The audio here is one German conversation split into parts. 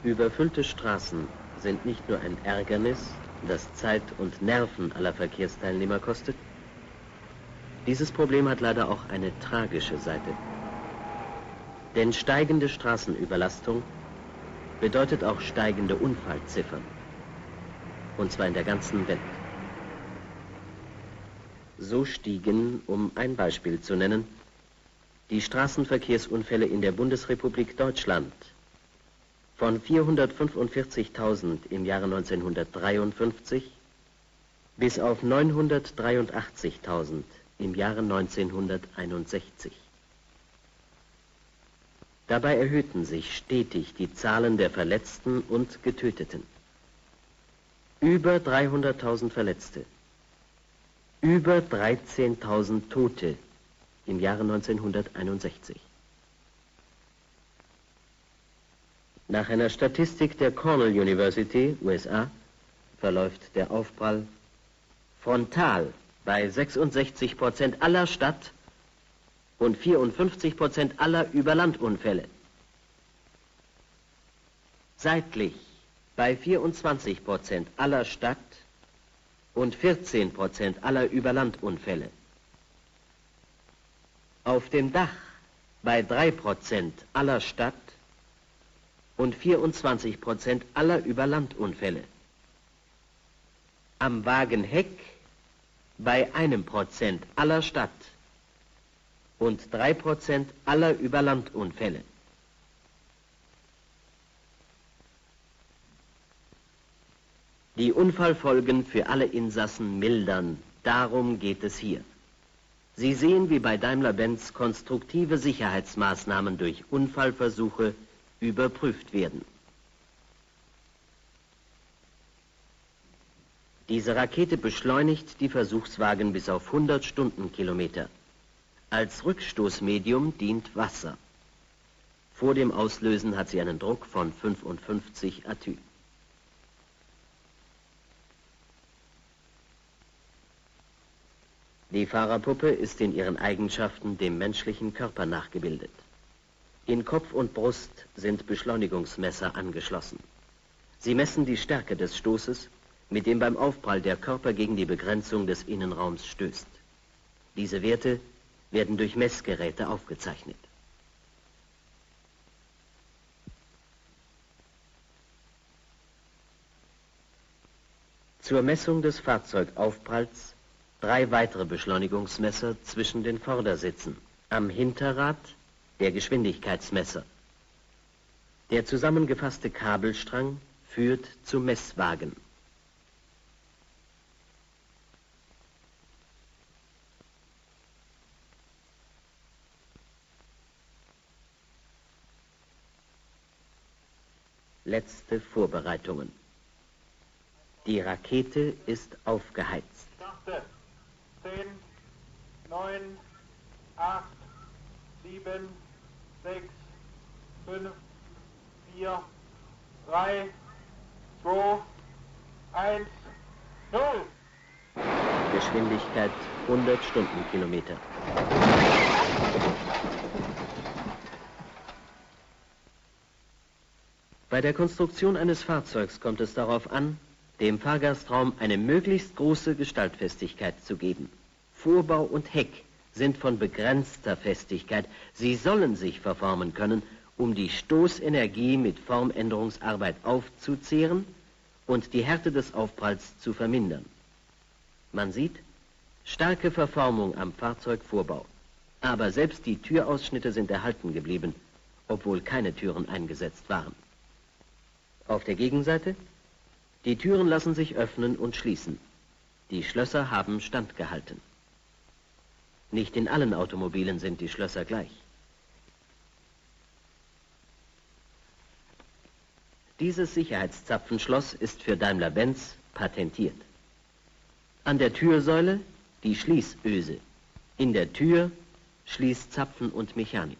Überfüllte Straßen sind nicht nur ein Ärgernis, das Zeit und Nerven aller Verkehrsteilnehmer kostet. Dieses Problem hat leider auch eine tragische Seite. Denn steigende Straßenüberlastung bedeutet auch steigende Unfallziffern. Und zwar in der ganzen Welt. So stiegen, um ein Beispiel zu nennen, die Straßenverkehrsunfälle in der Bundesrepublik Deutschland von 445.000 im Jahre 1953 bis auf 983.000 im Jahre 1961. Dabei erhöhten sich stetig die Zahlen der Verletzten und Getöteten. Über 300.000 Verletzte, über 13.000 Tote im Jahre 1961. Nach einer Statistik der Cornell University, USA, verläuft der Aufprall frontal bei 66% aller Stadt- und 54% aller Überlandunfälle. Seitlich bei 24% aller Stadt- und 14% aller Überlandunfälle. Auf dem Dach bei 3% aller Stadt- und 24% aller Überlandunfälle. Am Wagenheck bei 1% aller Stadt- und 3% aller Überlandunfälle. Die Unfallfolgen für alle Insassen mildern, darum geht es hier. Sie sehen, wie bei Daimler-Benz konstruktive Sicherheitsmaßnahmen durch Unfallversuche überprüft werden. Diese Rakete beschleunigt die Versuchswagen bis auf 100 Stundenkilometer. Als Rückstoßmedium dient Wasser. Vor dem Auslösen hat sie einen Druck von 55 Atü. Die Fahrerpuppe ist in ihren Eigenschaften dem menschlichen Körper nachgebildet. In Kopf und Brust sind Beschleunigungsmesser angeschlossen. Sie messen die Stärke des Stoßes, mit dem beim Aufprall der Körper gegen die Begrenzung des Innenraums stößt. Diese Werte werden durch Messgeräte aufgezeichnet. Zur Messung des Fahrzeugaufpralls 3 weitere Beschleunigungsmesser zwischen den Vordersitzen. Am Hinterrad der Geschwindigkeitsmesser. Der zusammengefasste Kabelstrang führt zum Messwagen. Letzte Vorbereitungen. Die Rakete ist aufgeheizt. 10, 9, 8, 7, 6, 5, 4, 3, 2, 1, 0. Geschwindigkeit 100 Stundenkilometer. Bei der Konstruktion eines Fahrzeugs kommt es darauf an, dem Fahrgastraum eine möglichst große Gestaltfestigkeit zu geben. Vorbau und Heck sind von begrenzter Festigkeit. Sie sollen sich verformen können, um die Stoßenergie mit Formänderungsarbeit aufzuzehren und die Härte des Aufpralls zu vermindern. Man sieht, starke Verformung am Fahrzeugvorbau. Aber selbst die Türausschnitte sind erhalten geblieben, obwohl keine Türen eingesetzt waren. Auf der Gegenseite, die Türen lassen sich öffnen und schließen. Die Schlösser haben standgehalten. Nicht in allen Automobilen sind die Schlösser gleich. Dieses Sicherheitszapfenschloss ist für Daimler-Benz patentiert. An der Türsäule die Schließöse. In der Tür Schließzapfen und Mechanik.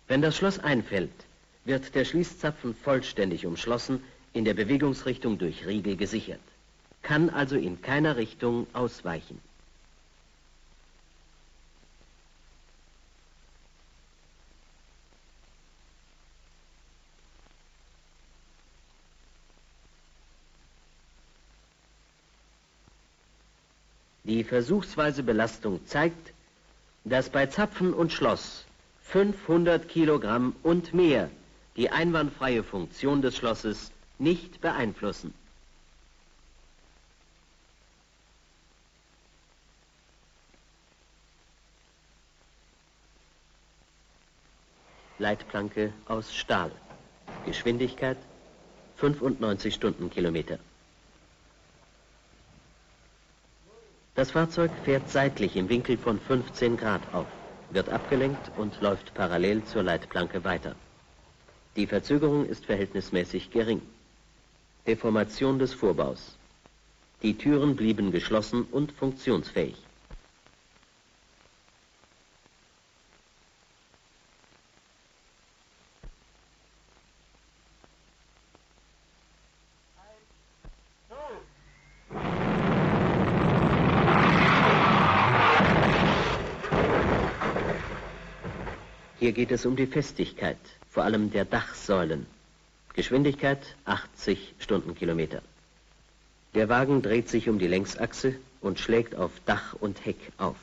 Wenn das Schloss einfällt, wird der Schließzapfen vollständig umschlossen, in der Bewegungsrichtung durch Riegel gesichert, kann also in keiner Richtung ausweichen. Die versuchsweise Belastung zeigt, dass bei Zapfen und Schloss 500 Kilogramm und mehr die einwandfreie Funktion des Schlosses nicht beeinflussen. Leitplanke aus Stahl. Geschwindigkeit 95 Stundenkilometer. Das Fahrzeug fährt seitlich im Winkel von 15 Grad auf, wird abgelenkt und läuft parallel zur Leitplanke weiter. Die Verzögerung ist verhältnismäßig gering. Deformation des Vorbaus. Die Türen blieben geschlossen und funktionsfähig. Hier geht es um die Festigkeit, vor allem der Dachsäulen. Geschwindigkeit 80 Stundenkilometer. Der Wagen dreht sich um die Längsachse und schlägt auf Dach und Heck auf.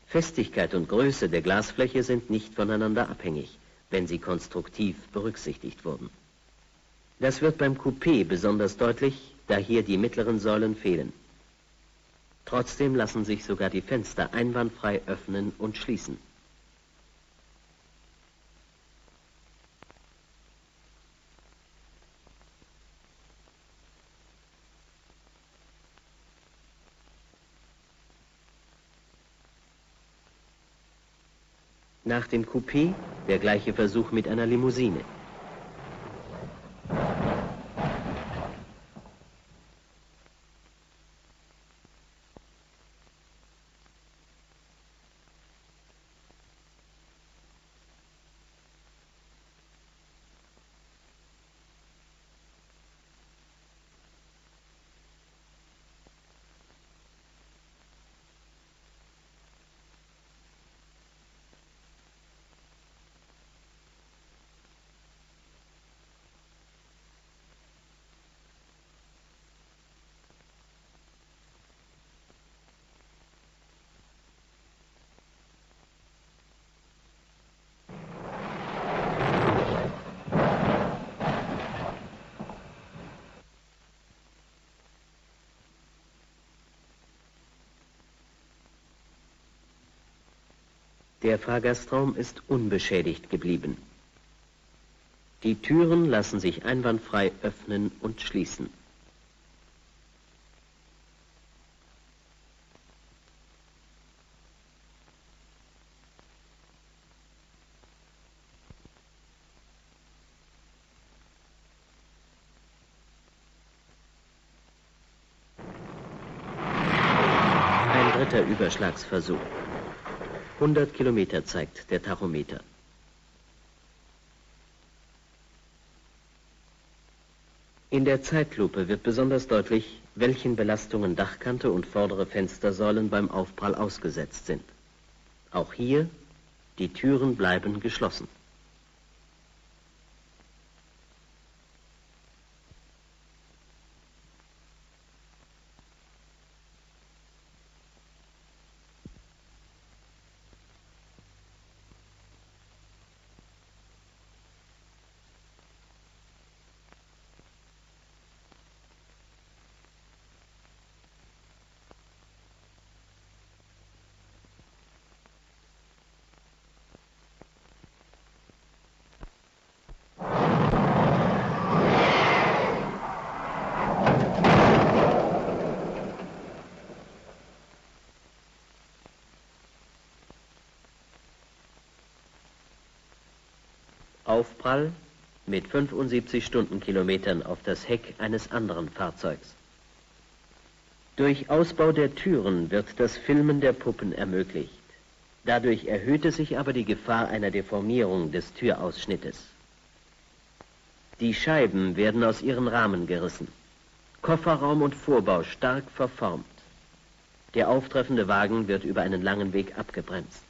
Festigkeit und Größe der Glasfläche sind nicht voneinander abhängig, wenn sie konstruktiv berücksichtigt wurden. Das wird beim Coupé besonders deutlich, da hier die mittleren Säulen fehlen. Trotzdem lassen sich sogar die Fenster einwandfrei öffnen und schließen. Nach dem Coupé der gleiche Versuch mit einer Limousine. Der Fahrgastraum ist unbeschädigt geblieben. Die Türen lassen sich einwandfrei öffnen und schließen. Ein dritter Überschlagsversuch. 100 Kilometer zeigt der Tachometer. In der Zeitlupe wird besonders deutlich, welchen Belastungen Dachkante und vordere Fenstersäulen beim Aufprall ausgesetzt sind. Auch hier, die Türen bleiben geschlossen. Aufprall mit 75 Stundenkilometern auf das Heck eines anderen Fahrzeugs. Durch Ausbau der Türen wird das Filmen der Puppen ermöglicht. Dadurch erhöhte sich aber die Gefahr einer Deformierung des Türausschnittes. Die Scheiben werden aus ihren Rahmen gerissen. Kofferraum und Vorbau stark verformt. Der auftreffende Wagen wird über einen langen Weg abgebremst.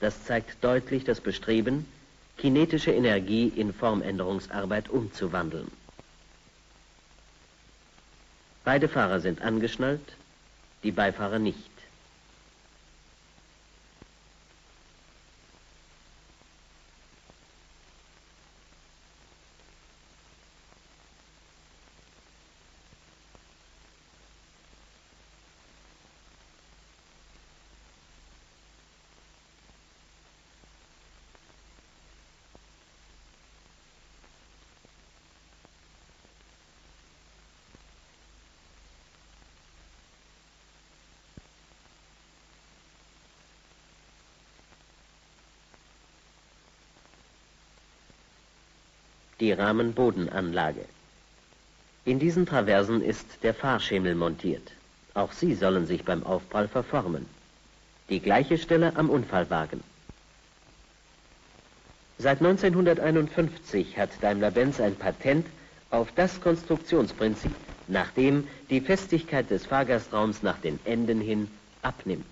Das zeigt deutlich das Bestreben, kinetische Energie in Formänderungsarbeit umzuwandeln. Beide Fahrer sind angeschnallt, die Beifahrer nicht. Die Rahmenbodenanlage. In diesen Traversen ist der Fahrschemel montiert. Auch sie sollen sich beim Aufprall verformen. Die gleiche Stelle am Unfallwagen. Seit 1951 hat Daimler-Benz ein Patent auf das Konstruktionsprinzip, nach dem die Festigkeit des Fahrgastraums nach den Enden hin abnimmt.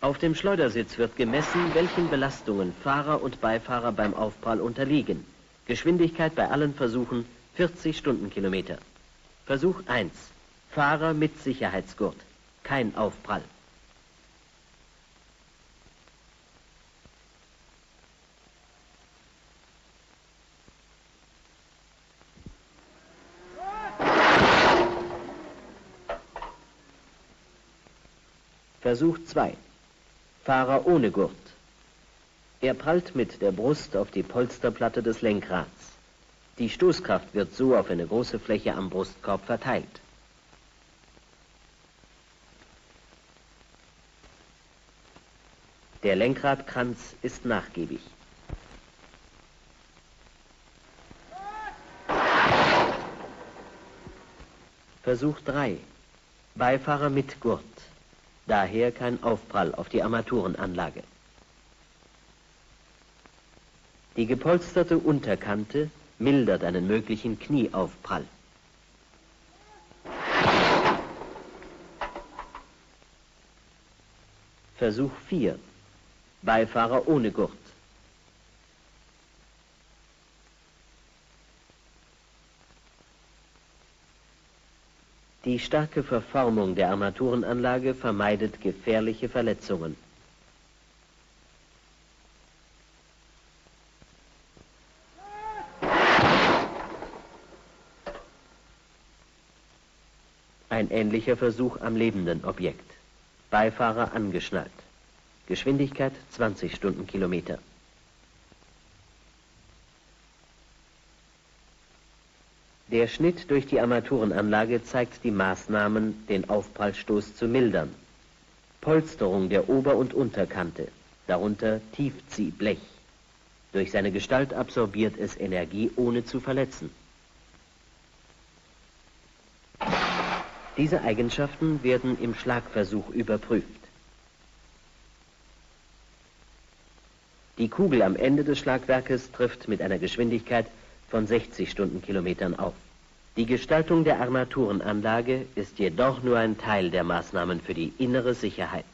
Auf dem Schleudersitz wird gemessen, welchen Belastungen Fahrer und Beifahrer beim Aufprall unterliegen. Geschwindigkeit bei allen Versuchen 40 Stundenkilometer. Versuch 1. Fahrer mit Sicherheitsgurt. Kein Aufprall. Versuch 2. Fahrer ohne Gurt. Er prallt mit der Brust auf die Polsterplatte des Lenkrads. Die Stoßkraft wird so auf eine große Fläche am Brustkorb verteilt. Der Lenkradkranz ist nachgiebig. Versuch 3. Beifahrer mit Gurt. Daher kein Aufprall auf die Armaturenanlage. Die gepolsterte Unterkante mildert einen möglichen Knieaufprall. Versuch 4. Beifahrer ohne Gurt. Die starke Verformung der Armaturenanlage vermeidet gefährliche Verletzungen. Ein ähnlicher Versuch am lebenden Objekt. Beifahrer angeschnallt. Geschwindigkeit 20 Stundenkilometer. Der Schnitt durch die Armaturenanlage zeigt die Maßnahmen, den Aufprallstoß zu mildern. Polsterung der Ober- und Unterkante, darunter Tiefziehblech. Durch seine Gestalt absorbiert es Energie, ohne zu verletzen. Diese Eigenschaften werden im Schlagversuch überprüft. Die Kugel am Ende des Schlagwerkes trifft mit einer Geschwindigkeit von 60 Stundenkilometern auf. Die Gestaltung der Armaturenanlage ist jedoch nur ein Teil der Maßnahmen für die innere Sicherheit.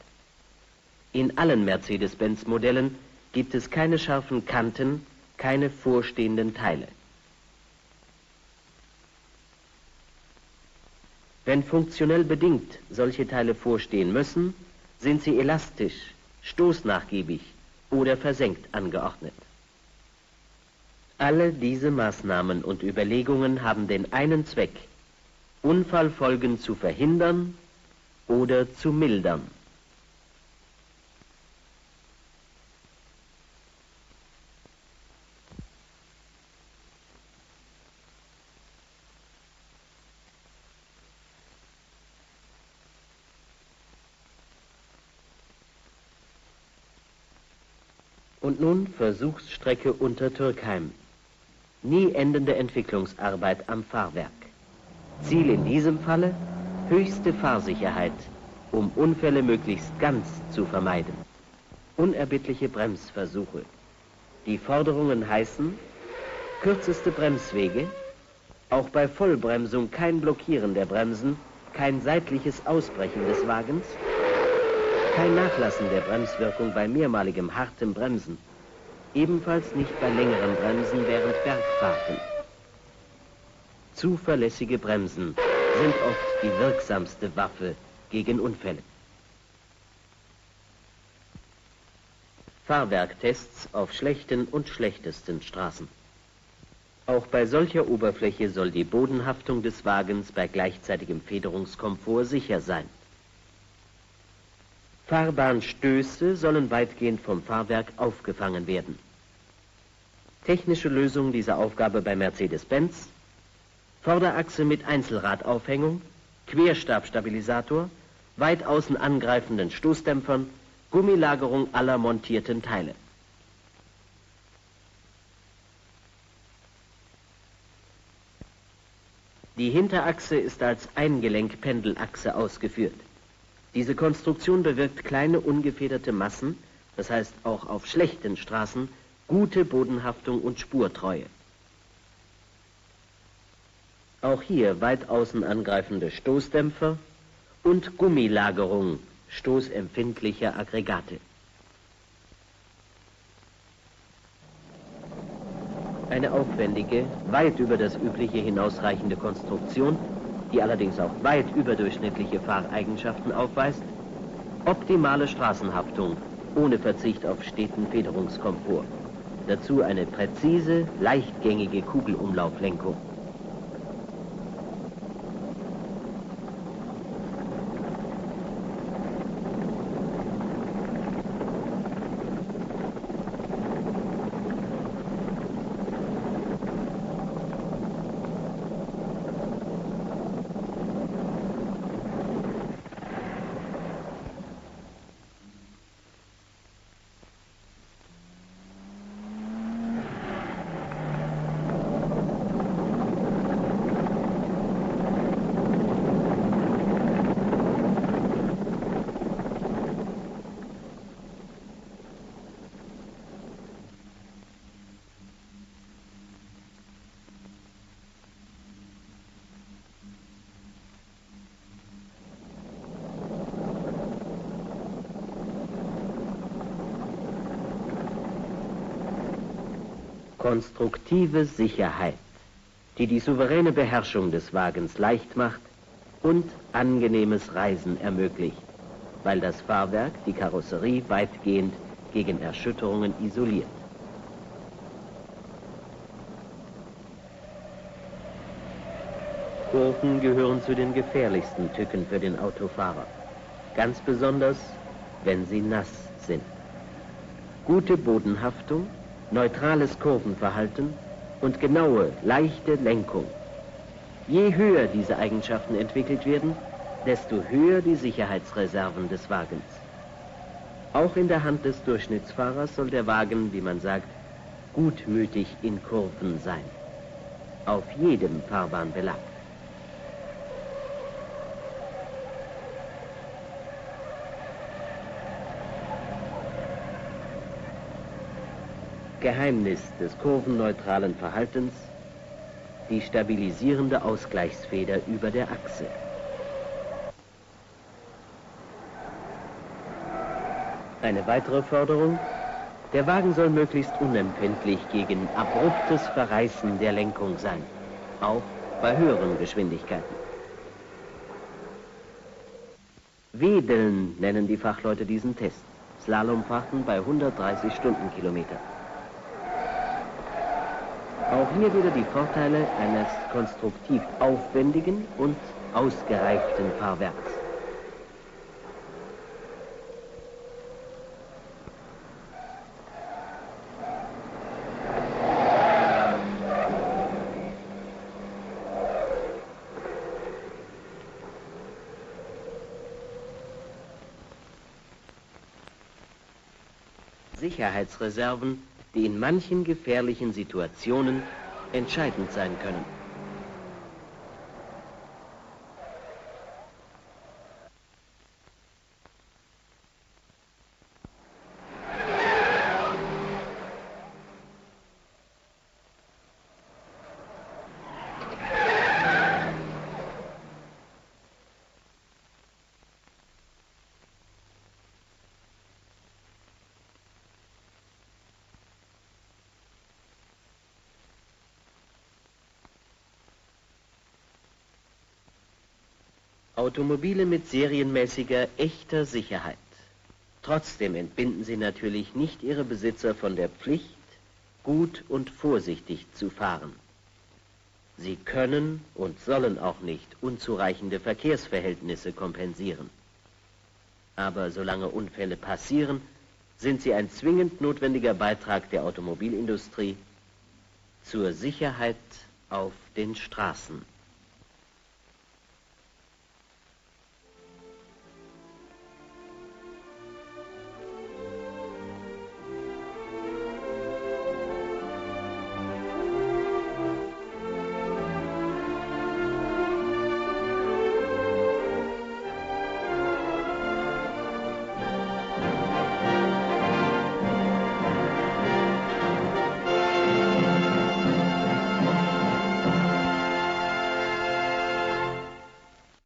In allen Mercedes-Benz-Modellen gibt es keine scharfen Kanten, keine vorstehenden Teile. Wenn funktionell bedingt solche Teile vorstehen müssen, sind sie elastisch, stoßnachgiebig oder versenkt angeordnet. Alle diese Maßnahmen und Überlegungen haben den einen Zweck, Unfallfolgen zu verhindern oder zu mildern. Und nun Versuchsstrecke Untertürkheim. Nie endende Entwicklungsarbeit am Fahrwerk. Ziel in diesem Falle höchste Fahrsicherheit, um Unfälle möglichst ganz zu vermeiden. Unerbittliche Bremsversuche. Die Forderungen heißen kürzeste Bremswege, Auch bei Vollbremsung kein Blockieren der Bremsen, kein seitliches Ausbrechen des Wagens, kein Nachlassen der Bremswirkung bei mehrmaligem hartem Bremsen, ebenfalls nicht bei längeren Bremsen während Bergfahrten. Zuverlässige Bremsen sind oft die wirksamste Waffe gegen Unfälle. Fahrwerktests auf schlechten und schlechtesten Straßen. Auch bei solcher Oberfläche soll die Bodenhaftung des Wagens bei gleichzeitigem Federungskomfort sicher sein. Fahrbahnstöße sollen weitgehend vom Fahrwerk aufgefangen werden. Technische Lösung dieser Aufgabe bei Mercedes-Benz: Vorderachse mit Einzelradaufhängung, Querstabstabilisator, weit außen angreifenden Stoßdämpfern, Gummilagerung aller montierten Teile. Die Hinterachse ist als Eingelenk-Pendelachse ausgeführt. Diese Konstruktion bewirkt kleine ungefederte Massen, das heißt auch auf schlechten Straßen, gute Bodenhaftung und Spurtreue. Auch hier weit außen angreifende Stoßdämpfer und Gummilagerung stoßempfindlicher Aggregate. Eine aufwendige, weit über das Übliche hinausreichende Konstruktion, die allerdings auch weit überdurchschnittliche Fahreigenschaften aufweist, optimale Straßenhaftung ohne Verzicht auf steten Federungskomfort. Dazu eine präzise, leichtgängige Kugelumlauflenkung. Konstruktive Sicherheit, die die souveräne Beherrschung des Wagens leicht macht und angenehmes Reisen ermöglicht, weil das Fahrwerk die Karosserie weitgehend gegen Erschütterungen isoliert. Kurven gehören zu den gefährlichsten Tücken für den Autofahrer, ganz besonders, wenn sie nass sind. Gute Bodenhaftung, neutrales Kurvenverhalten und genaue, leichte Lenkung. Je höher diese Eigenschaften entwickelt werden, desto höher die Sicherheitsreserven des Wagens. Auch in der Hand des Durchschnittsfahrers soll der Wagen, wie man sagt, gutmütig in Kurven sein. Auf jedem Fahrbahnbelag. Geheimnis des kurvenneutralen Verhaltens: die stabilisierende Ausgleichsfeder über der Achse. Eine weitere Forderung: der Wagen soll möglichst unempfindlich gegen abruptes Verreißen der Lenkung sein, auch bei höheren Geschwindigkeiten. Wedeln nennen die Fachleute diesen Test. Slalomfahrten bei 130 Stundenkilometer. Auch hier wieder die Vorteile eines konstruktiv aufwendigen und ausgereiften Fahrwerks. Sicherheitsreserven, die in manchen gefährlichen Situationen entscheidend sein können. Automobile mit serienmäßiger, echter Sicherheit. Trotzdem entbinden sie natürlich nicht ihre Besitzer von der Pflicht, gut und vorsichtig zu fahren. Sie können und sollen auch nicht unzureichende Verkehrsverhältnisse kompensieren. Aber solange Unfälle passieren, sind sie ein zwingend notwendiger Beitrag der Automobilindustrie zur Sicherheit auf den Straßen.